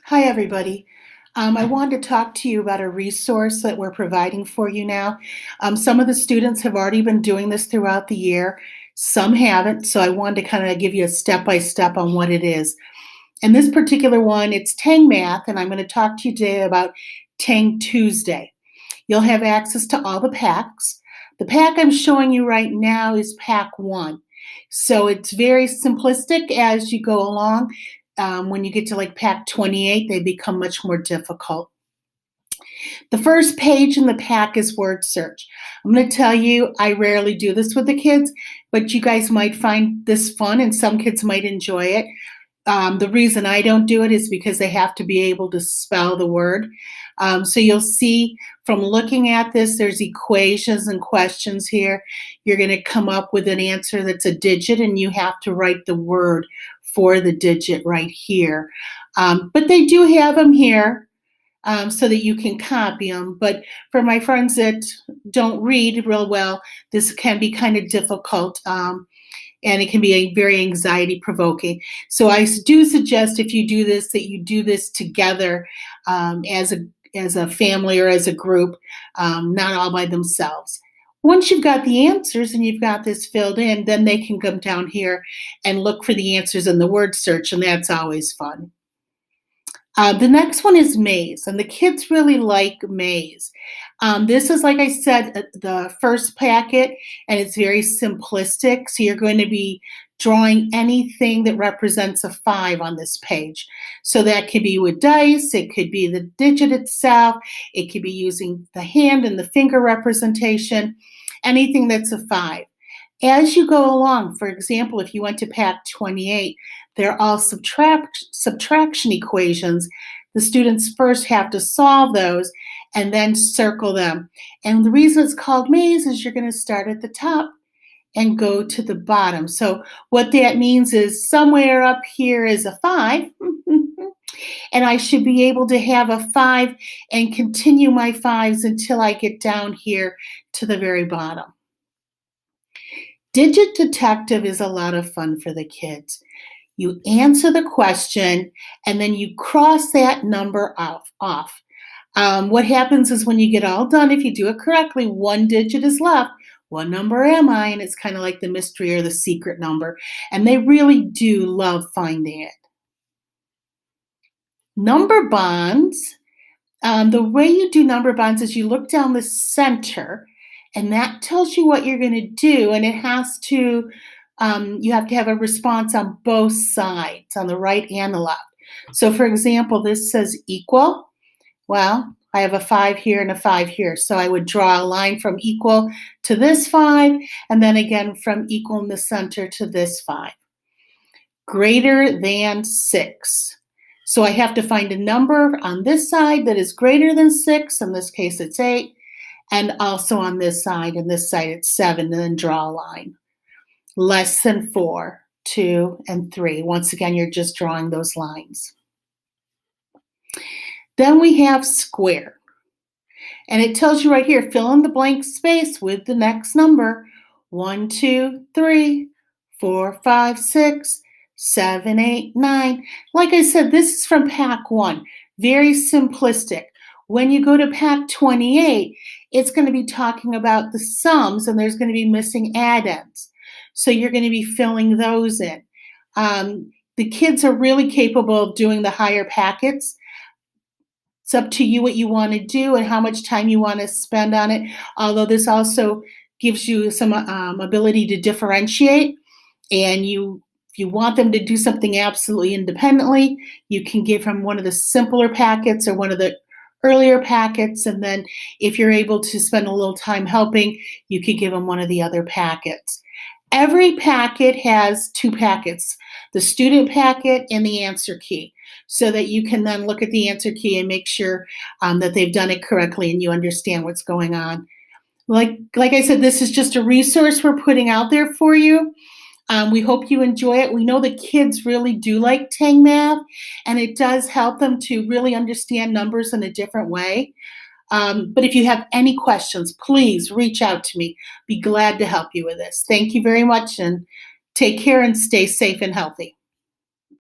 Hi, everybody. I wanted to talk to you about a resource that we're providing for you now. Some of the students have already been doing this throughout the year. Some haven't, so I wanted to kind of give you a step-by-step on what it is. And this particular one, it's Tang Math, and I'm going to talk to you today about Tang Tuesday. You'll have access to all the packs. The pack I'm showing you right now is pack 1. So it's very simplistic as you go along. When you get to like pack 28, they become much more difficult. The first page in the pack is word search. I'm going to tell you, I rarely do this with the kids, but you guys might find this fun and some kids might enjoy it. The reason I don't do it is because they have to be able to spell the word. So you'll see from looking at this, there's equations and questions here. You're going to come up with an answer that's a digit, and you have to write the word for the digit right here. But they do have them here so that you can copy them. But for my friends that don't read real well, this can be kind of difficult. And it can be very anxiety provoking. So I do suggest if you do this, that you do this together as a family or as a group, not all by themselves. Once you've got the answers and you've got this filled in, then they can come down here and look for the answers in the word search, and that's always fun. The next one is maze, and the kids really like maze. This is, like I said, the first packet, and it's very simplistic. So you're going to be drawing anything that represents a 5 on this page. So that could be with dice, it could be the digit itself, it could be using the hand and the finger representation, anything that's a 5. As you go along, for example, if you went to pack 28, they're all subtraction equations. The students first have to solve those and then circle them. And the reason it's called maze is you're going to start at the top and go to the bottom. So what that means is somewhere up here is a 5, and I should be able to have a 5 and continue my 5s until I get down here to the very bottom. Digit Detective is a lot of fun for the kids. You answer the question, and then you cross that number off. What happens is when you get all done, if you do it correctly, one digit is left. What number am I? And it's kind of like the mystery or the secret number. And they really do love finding it. Number bonds. The way you do number bonds is you look down the center, and that tells you what you're going to do. And it has to, you have to have a response on both sides, on the right and the left. So for example, this says equal. Well, I have a 5 here and a 5 here. So I would draw a line from equal to this 5, and then again from equal in the center to this 5. Greater than 6. So I have to find a number on this side that is greater than 6. In this case, it's 8. And also on this side, and this side, it's 7, and then draw a line. Less than 4, 2, and 3. Once again, you're just drawing those lines. Then we have square. And it tells you right here, fill in the blank space with the next number. 1, 2, 3, 4, 5, 6, 7, 8, 9. Like I said, this is from pack 1. Very simplistic. When you go to pack 28, it's going to be talking about the sums, and there's going to be missing addends. So you're going to be filling those in. The kids are really capable of doing the higher packets. It's up to you what you want to do and how much time you want to spend on it, although this also gives you some ability to differentiate. And if you want them to do something absolutely independently, you can give them one of the simpler packets or one of the earlier packets. And then if you're able to spend a little time helping, you could give them one of the other packets. Every packet has 2 packets, the student packet and the answer key, so that you can then look at the answer key and make sure that they've done it correctly and you understand what's going on. Like I said, this is just a resource we're putting out there for you. We hope you enjoy it. We know the kids really do like Tang Math, and it does help them to really understand numbers in a different way. But if you have any questions, please reach out to me. Be glad to help you with this. Thank you very much, and take care and stay safe and healthy.